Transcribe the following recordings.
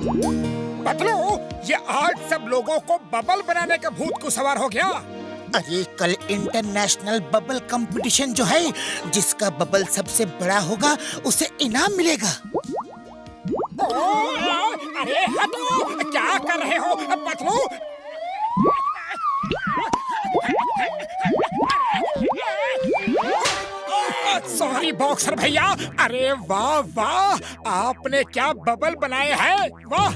पतलू, ये आज सब लोगों को बबल बनाने का भूत को सवार हो गया। अरे कल इंटरनेशनल बबल कंपटीशन जो है, जिसका बबल सबसे बड़ा होगा उसे इनाम मिलेगा। अरे हटो, क्या कर रहे हो पतलू? सॉरी बॉक्सर भैया। अरे वाह वाह, आपने क्या बबल बनाए हैं, वाह।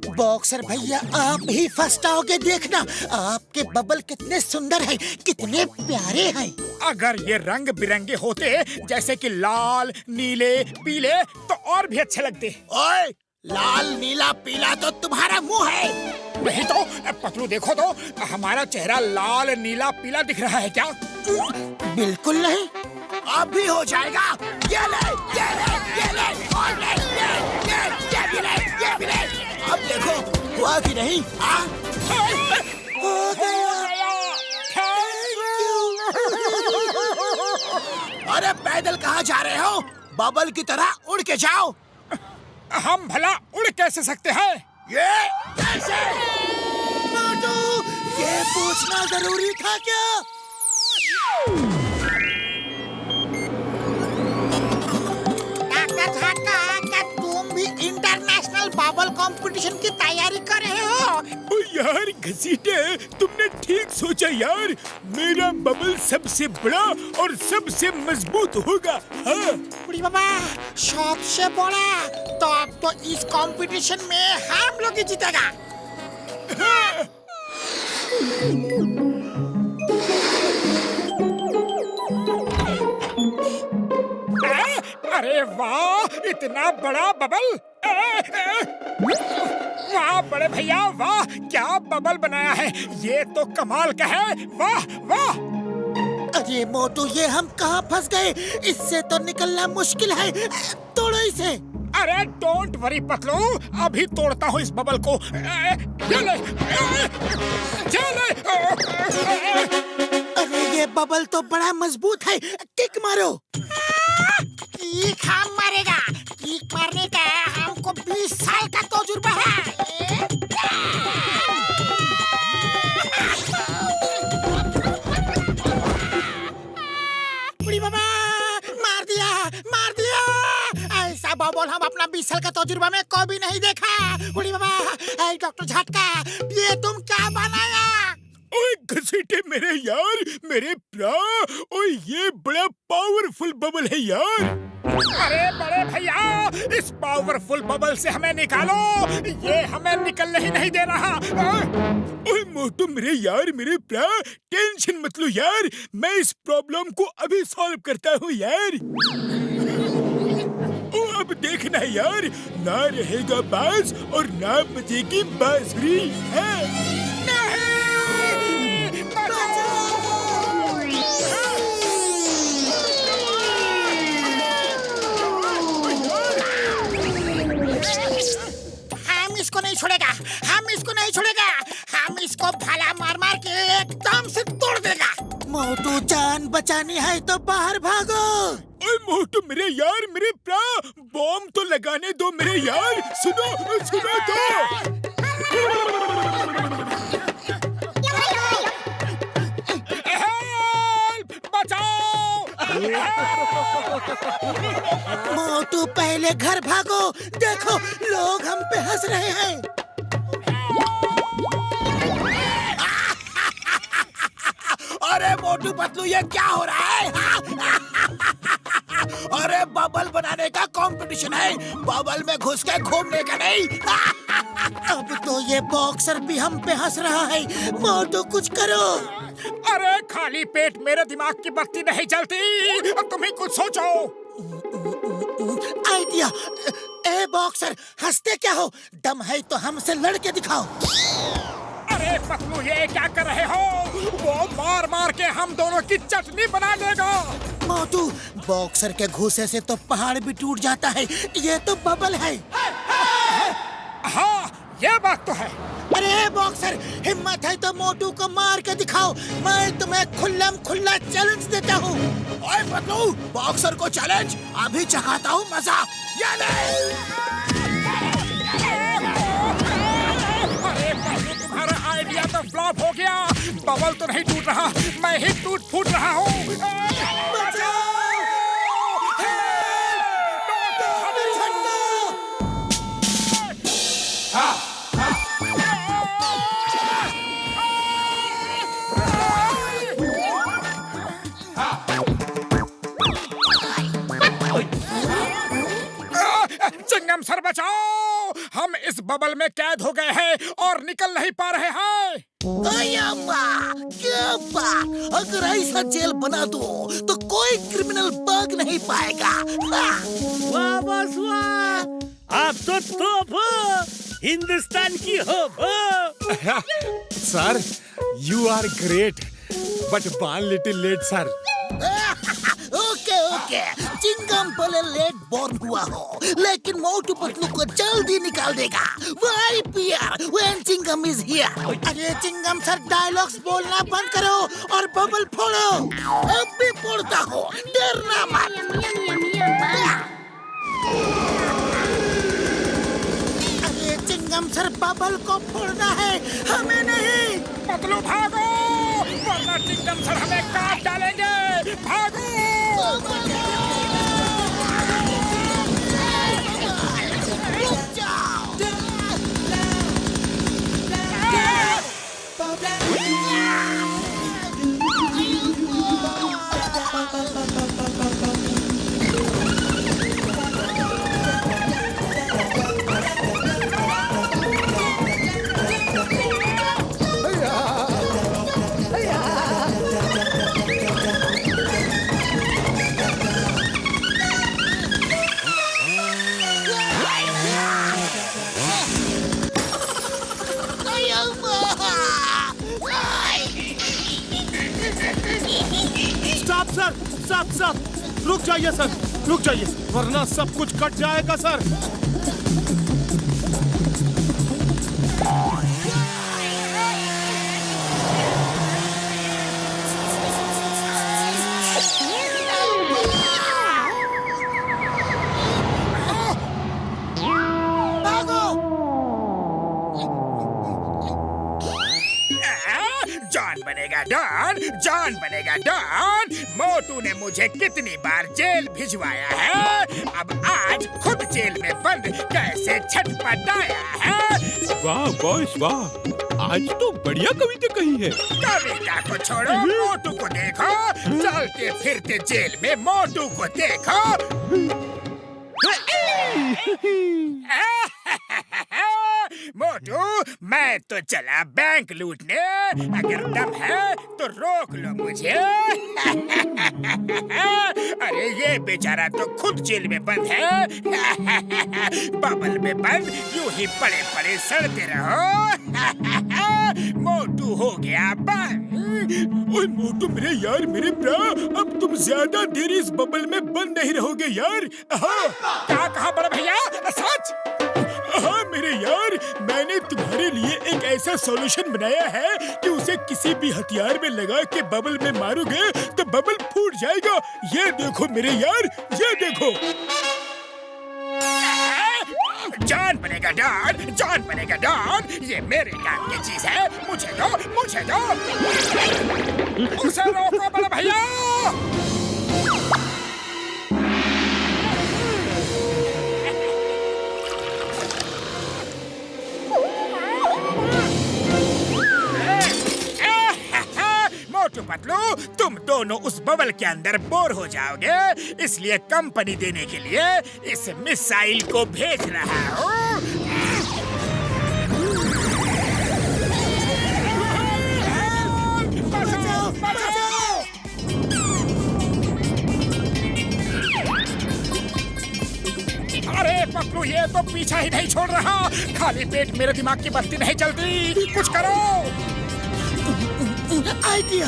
बॉक्सर भैया आप ही फर्स्ट आओगे, देखना आपके बबल कितने सुंदर हैं, कितने प्यारे हैं। अगर ये रंग बिरंगे होते जैसे कि लाल, नीले, पीले तो और भी अच्छे लगते। ओए, लाल नीला पीला तो तुम्हारा मुंह है। नहीं तो पतलू देखो तो, हमारा चेहरा लाल नीला पीला दिख रहा है क्या? बिल्कुल नहीं। अब भी हो जाएगा। ये ले, ये ले, ये ले, और ले, ये भी ले, ये भी ले। अब देखो हुआ कि नहीं? हो गया। अरे पैदल कहाँ जा रहे हो? बबल की तरह उड़ के जाओ। हम भला उड़ कैसे सकते हैं? ये कैसे? मोटू, ये पूछना जरूरी था क्या? डॉक्टर झाटका, क्या तुम भी इंटरनेशनल बबल कंपटीशन की तैयारी कर रहे हो? ओ यार घसीटे, तुमने ठीक सोचा यार। मेरा बबल सबसे बड़ा और सबसे मजबूत होगा। हाँ। बुढ़ी बाबा, सबसे बड़ा तो अब तो इस कंपटीशन में हम लोग ही जीतेगा। हाँ। अरे वाह, इतना बड़ा बबल! वाह बड़े भैया, वाह क्या बबल बनाया है, ये तो कमाल का है, वाह वाह। अरे मोटू, ये हम कहाँ फंस गए? इससे तो निकलना मुश्किल है। तोड़ो इसे। अरे डोंट वरी पतलू, अभी तोड़ता हूँ इस बबल को। ये ले, ये ले। अरे ये बबल तो बड़ा मजबूत है, किक मारो। किक हम मारेगा। किक मारने का हमको 20 साल का तजुर्बा है। बुढ़ी बाबा, मार दिया, मार दिया। ऐसा बबल हम अपना 20 साल का तजुर्बा में कभी नहीं देखा। बुढ़ी बाबा, डॉक्टर झटका, ये तुम क्या बनाया? ओए घसीटे मेरे यार, मेरे प्रा, ओए ये बड़ा पावरफुल बबल है यार। अरे बड़े भैया, इस पावरफुल बबल से हमें निकालो, ये हमें निकलने ही नहीं दे रहा। ओए मोटू मेरे यार, मेरे प्रा, टेंशन मत लो यार, मैं इस प्रॉब्लम को अभी सॉल्व करता हूँ यार। ओ अब देखना यार, ना रहेगा बांस और ना बजेगी बांसुरी। हम इसको नहीं छोड़ेगा, हम इसको नहीं छोड़ेगा, हम इसको भाला मार मार के एकदम से तोड़ देगा। मोटू, जान बचानी है तो बाहर भागो। ओए मोटू मेरे यार, मेरे प्रा, बॉम्ब तो लगाने दो मेरे यार, सुनो सुनो तो। मोटू पहले घर भागो, देखो लोग हम पे हंस रहे हैं। अरे मोटू पतलू, ये क्या हो रहा है? अरे बबल बनाने का कंपटीशन है, बबल में घुस के घूमने का नहीं। अब तो ये बॉक्सर भी हम पे हंस रहा है। मोटू कुछ करो। अरे खाली पेट मेरे दिमाग की बत्ती नहीं चलती, अब तुम ही कुछ सोचो। आइडिया। ए बॉक्सर, हंसते क्या हो? दम है तो हमसे लड़के दिखाओ। अरे पतलू, ये क्या कर रहे हो? वो मार मार के हम दोनों की चटनी बना देगा। मोटू, बॉक्सर के घूसे से तो पहाड़ भी टूट जाता है, ये तो बबल है। हाँ, ये बात तो है। अरे बॉक्सर, हिम्मत है तो मोटू को मार के दिखाओ, मैं तुम्हें खुल्लम खुल्ला चैलेंज देता हूँ। ओए पतलू, बॉक्सर को चैलेंज, अभी चखाता हूँ मजा। ये ले। बबल तो नहीं टूट रहा, मैं ही टूट फूट रहा हूँ। चिंगम सर बचाओ, हम इस बबल में कैद हो गए हैं और निकल नहीं पा रहे हैं। क्या बात! अगर ऐसा जेल बना दो तो कोई क्रिमिनल भाग नहीं पाएगा। वाह बॉस वाह, आप तो तोप हो, हिंदुस्तान की हो। Sir, you are great, but one little late, sir. Okay okay, चिंगम भले लेट बॉर्न हुआ हो, लेकिन मोटू पतलू को जल्दी निकाल देगा। Why fear when Chingam is here? अरे चिंगम सर, डायलॉग्स बोलना बंद करो और बबल फोड़ो। अब भी फोड़ता हो, डरना मत। अरे चिंगम सर, बबल को फोड़ना है, हमें नहीं। पतलू भागो, वरना चिंगम सर हमें काट डालेंगे। भागो! रुक जाओ। सर, रुक जाइए सर, रुक जाइए, वरना सब कुछ कट जाएगा सर। जॉन बनेगा डॉन, जॉन बनेगा डॉन। मोटू ने मुझे कितनी बार जेल भिजवाया है, अब आज खुद जेल में बंद कैसे छटपटाया है। वाह बॉस वाह, आज तो बढ़िया कविता कही है। कविता को छोड़ो, मोटू को देखो, चलते फिरते जेल में मोटू को देखो। मोटू, मैं तो चला बैंक लूटने, अगर दम है तो रोक लो मुझे। अरे ये बेचारा तो खुद जेल में बंद है। बबल में बंद यूं ही पड़े पड़े सड़ते रहो। मोटू हो गया बंद। ओए मोटू मेरे यार, मेरे ब्रा, अब तुम ज्यादा देर इस बबल में बंद नहीं रहोगे यार। क्या कहा बड़ा भैया? सच? हाँ मेरे यार, मैंने तुम्हारे लिए एक ऐसा सॉल्यूशन बनाया है कि उसे किसी भी हथियार में लगा के बबल में मारोगे तो बबल फूट जाएगा। ये देखो मेरे यार, ये देखो। जॉन बनेगा डॉन, जॉन बनेगा डॉन, ये मेरे काम की चीज है। मुझे दो, मुझे दो। उसे रोको बड़ा भैया। मोटू पतलू, तुम दोनों उस बबल के अंदर बोर हो जाओगे, इसलिए कंपनी देने के लिए इस मिसाइल को भेज रहा हूँ। बचाओ, बचाओ। अरे पतलू, ये तो पीछा ही नहीं छोड़ रहा। खाली पेट मेरे दिमाग की बत्ती नहीं चलती, कुछ करो। आइडिया।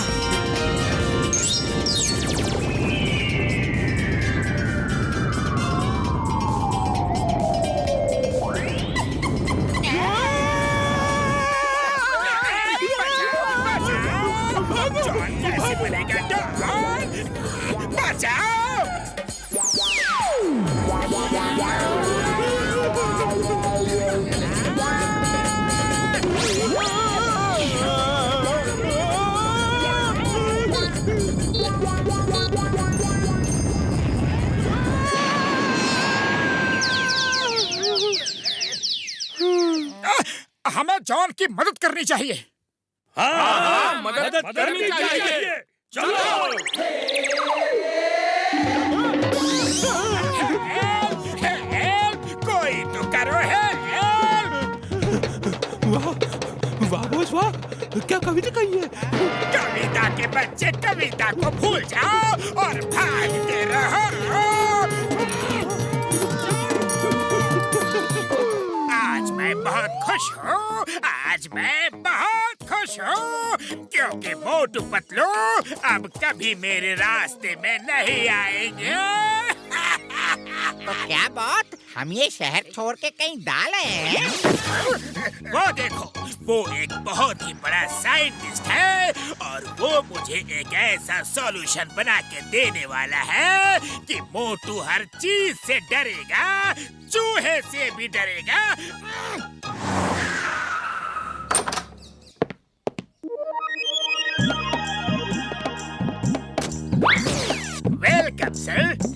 जॉन कैसे बनेगा डॉन? बचाओ। जॉन की मदद करनी चाहिए। हाँ, मदद करनी चाहिए। चलो। हेल्प, कोई तो करो हेल्प। वाह बॉस वाह, क्या कविता कही है? कविता के बच्चे कविता को भूल जाओ और भागते रहो। आज मैं बहुत खुश हूँ, आज मैं बहुत खुश हूँ, क्योंकि मोटू पतलू अब कभी मेरे रास्ते में नहीं आएंगे। तो क्या बात, हम ये शहर छोड़ के कहीं डाल हैं? वो देखो, वो एक बहुत ही बड़ा साइंटिस्ट है और वो मुझे एक ऐसा सॉल्यूशन बना के देने वाला है कि मोटू हर चीज से डरेगा, चूहे से भी डरेगा। Welcome sir.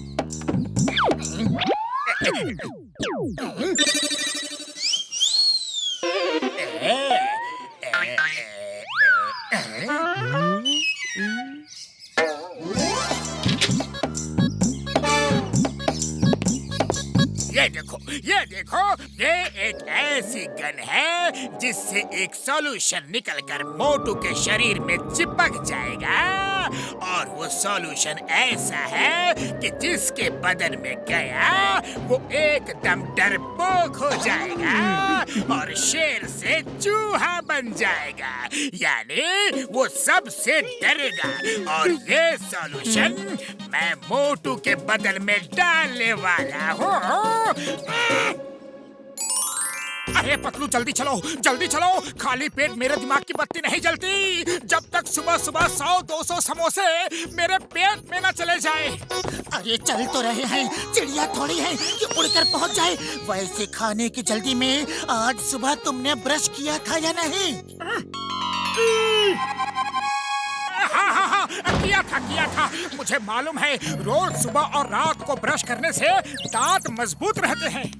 ये देखो, ये एक ऐसी गन है जिससे एक सॉल्यूशन निकलकर मोटू के शरीर में चिपक जाएगा और वो सॉल्यूशन ऐसा है कि जिसके बदन में गया वो एकदम डरपोक हो जाएगा और शेर से चूहा बन जाएगा, यानी वो सबसे डरेगा। और ये सॉल्यूशन मैं मोटू के बदन में डालने वाला हूँ। अरे पतलू जल्दी चलो, खाली पेट मेरे दिमाग की बत्ती नहीं जलती जब तक सुबह सुबह 100-200 समोसे मेरे पेट में न चले जाए। अरे चल तो रहे हैं, चिड़िया थोड़ी है कि उड़कर पहुंच जाए। वैसे खाने की जल्दी में आज सुबह तुमने ब्रश किया था या नहीं? हाँ, किया था। मुझे मालूम है, रोज सुबह और रात को ब्रश करने से दांत मजबूत रहते हैं।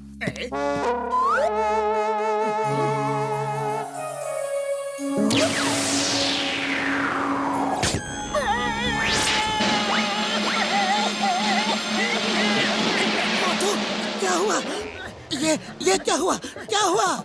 क्या हुआ? ये क्या हुआ? क्या हुआ?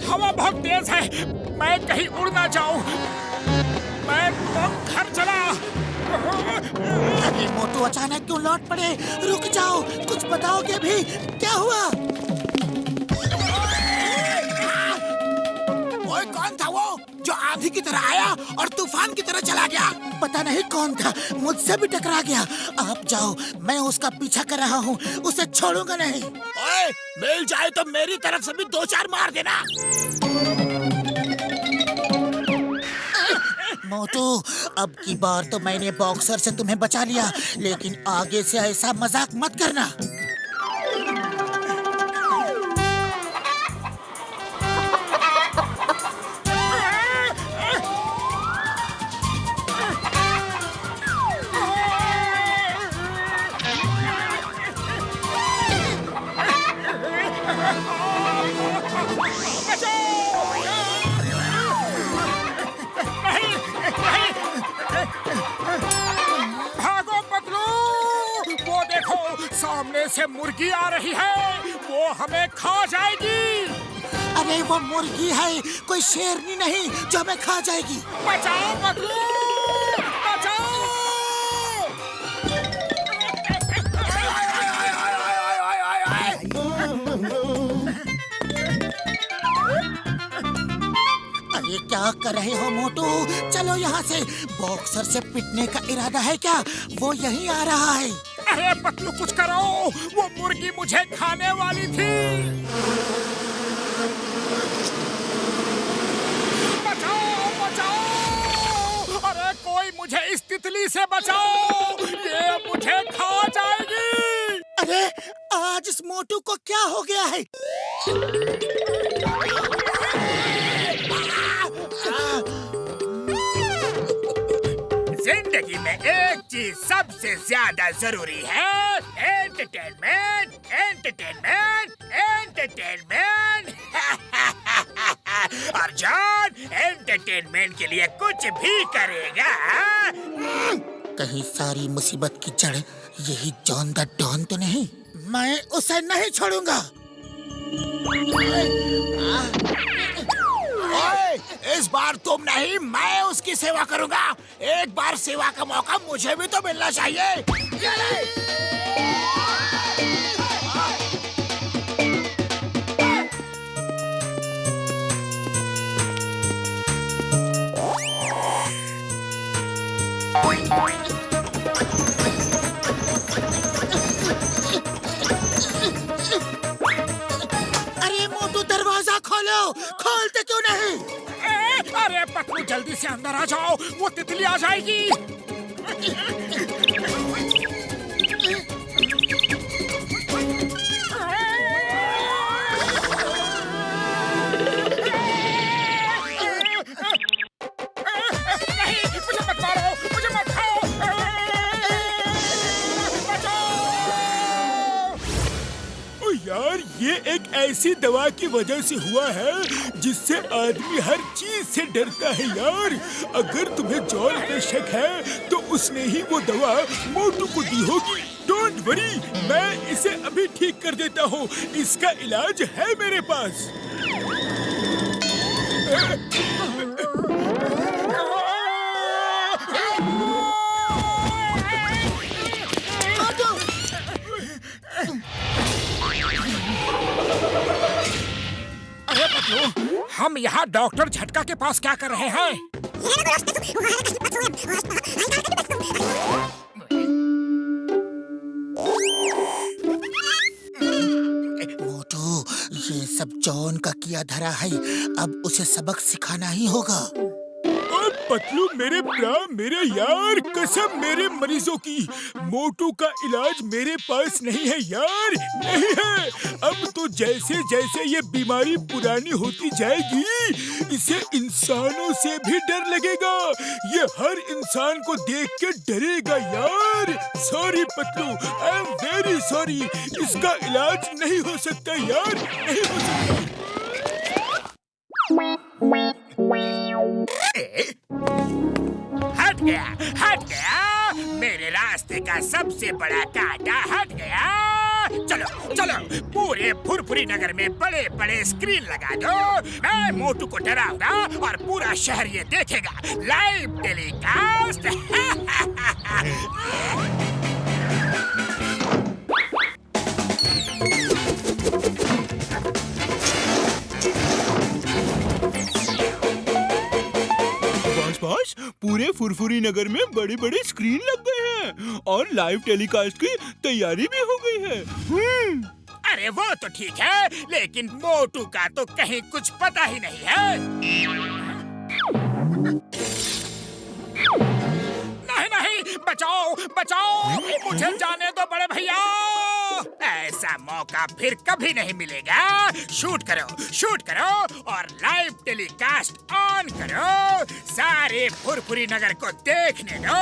हवा बहुत तेज है, मैं कहीं उड़ ना जाऊं। मैं तो घर चला। अरे मोटू अचानक क्यों लौट पड़े? रुक जाओ, कुछ बताओगे भी? क्या हुआ? ओए, कौन था वो जो आंधी की तरह आया और तूफान की तरह चला गया? पता नहीं कौन था, मुझसे भी टकरा गया। आप जाओ, मैं उसका पीछा कर रहा हूँ, उसे छोड़ूंगा नहीं। ओए, मिल जाए तो मेरी तरफ से भी 2-4 मार देना। मोटू, अब की बार तो मैंने बॉक्सर से तुम्हें बचा लिया, लेकिन आगे से ऐसा मजाक मत करना। भागो पतलू, वो देखो सामने से मुर्गी आ रही है, वो हमें खा जाएगी। अरे वो मुर्गी है, कोई शेरनी नहीं जो हमें खा जाएगी। बचाओ पतलू, बचाओ। अरे क्या कर रहे हो मोटू? चलो यहाँ से। बॉक्सर से पिटने का इरादा है क्या? वो यहीं आ रहा है। अरे पतलू कुछ करो, वो मुर्गी मुझे खाने वाली थी। बचाओ, बचाओ। अरे कोई जल्दी से बचाओ, ये मुझे खा जाएगी। अरे आज इस मोटू को क्या हो गया है? जिंदगी में एक चीज सबसे ज्यादा जरूरी है, एंटरटेनमेंट, एंटरटेनमेंट, एंटरटेनमेंट। और जॉन एंटरटेनमेंट के लिए कुछ भी करेगा। कहीं सारी मुसीबत की जड़ यही जॉन द डॉन तो नहीं? मैं उसे नहीं छोड़ूंगा। ओए, इस बार तुम नहीं, मैं उसकी सेवा करूंगा। एक बार सेवा का मौका मुझे भी तो मिलना चाहिए। अरे मोटू दरवाजा खोलो, खोलते क्यों नहीं? अरे पतलू जल्दी से अंदर आ जाओ, वो तितली आ जाएगी। नहीं, मुझे मत मारो, मुझे मत खाओ। बचाओ। ओ यार, ये एक ऐसी दवा की वजह से हुआ है जिससे आदमी हर चीज से डरता है यार। अगर तुम्हें जॉन पे शक है तो उसने ही वो दवा मोटू को दी होगी। डोंट वरी, मैं इसे अभी ठीक कर देता हूँ। इसका इलाज है मेरे पास। अरे पतलू, हम यहाँ डॉक्टर झटका के पास क्या कर रहे हैं? मोटू, ये सब जॉन का किया धरा है। अब उसे सबक सिखाना ही होगा। ओ पतलू मेरे मेरे यार, कसम मेरे मरीजों की, मोटू का इलाज मेरे पास नहीं है यार, नहीं है। अब तो जैसे जैसे ये बीमारी पुरानी होती जाएगी, इसे इंसानों से भी डर लगेगा। ये हर इंसान को देख के डरेगा यार। Sorry Patlu, I am very sorry. इसका इलाज नहीं हो सकता यार, नहीं हो सकता। हट गया, हट गया। मेरे रास्ते का सबसे बड़ा कांटा हट गया। चलो चलो, पूरे फुरफुरी नगर में बड़े बड़े स्क्रीन लगा दो। मैं मोटू को डराऊंगा और पूरा शहर ये देखेगा, लाइव टेलीकास्ट। बस पूरे फुरफुरी नगर में बड़े बड़े स्क्रीन लग गए हैं और लाइव टेलीकास्ट की तैयारी भी हो गई है। अरे वो तो ठीक है, लेकिन मोटू का तो कहीं कुछ पता ही नहीं है। नहीं नहीं, बचाओ बचाओ, मुझे जाने दो बड़े भैया। ऐसा मौका फिर कभी नहीं मिलेगा। शूट करो और लाइव टेलीकास्ट ऑन करो। सारे फुरफुरी नगर को देखने दो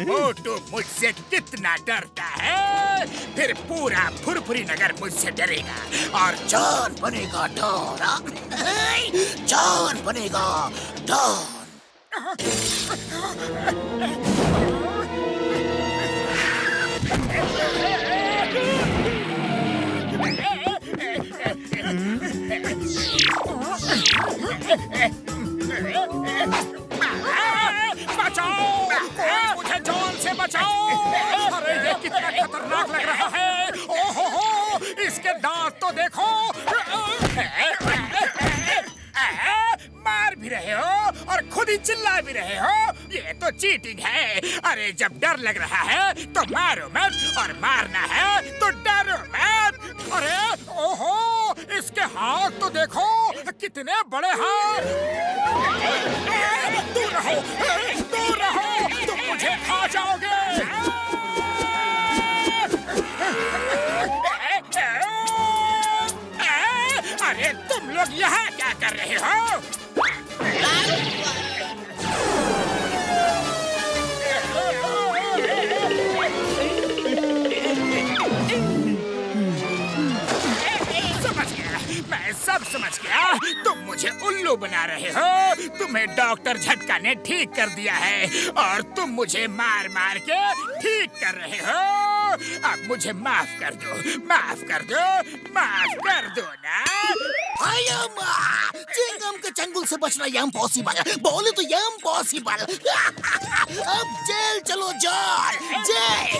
मोटू मुझसे कितना डरता है। फिर पूरा फुरफुरी नगर मुझसे डरेगा और जॉन बनेगा डॉन। जॉन बनेगा डॉन। बचाओ, कोई मुझे जॉन से बचाओ। अरे ये कितना खतरनाक लग रहा है। ओहो, इसके दांत तो देखो। मार भी रहे हो और खुद ही चिल्ला भी रहे हो, ये तो चीटिंग है। अरे जब डर लग रहा है तो मारो मत, और मारना है तो डरो मत। अरे ओहो, इसके हाथ तो देखो, कितने बड़े हाथ। दूर रहो, तुम मुझे खा जाओ। लोग यहाँ क्या कर रहे हो? समझ गया, मैं सब समझ गया। तुम मुझे उल्लू बना रहे हो। तुम्हें डॉक्टर झटका ने ठीक कर दिया है और तुम मुझे मार मार के ठीक कर रहे हो। अब मुझे माफ कर दो, माफ कर दो, माफ कर दो ना। चिंगम के चंगुल से बचना इम्पॉसिबल, बोले तो इम्पॉसिबल। अब जेल चलो, जेल जेल।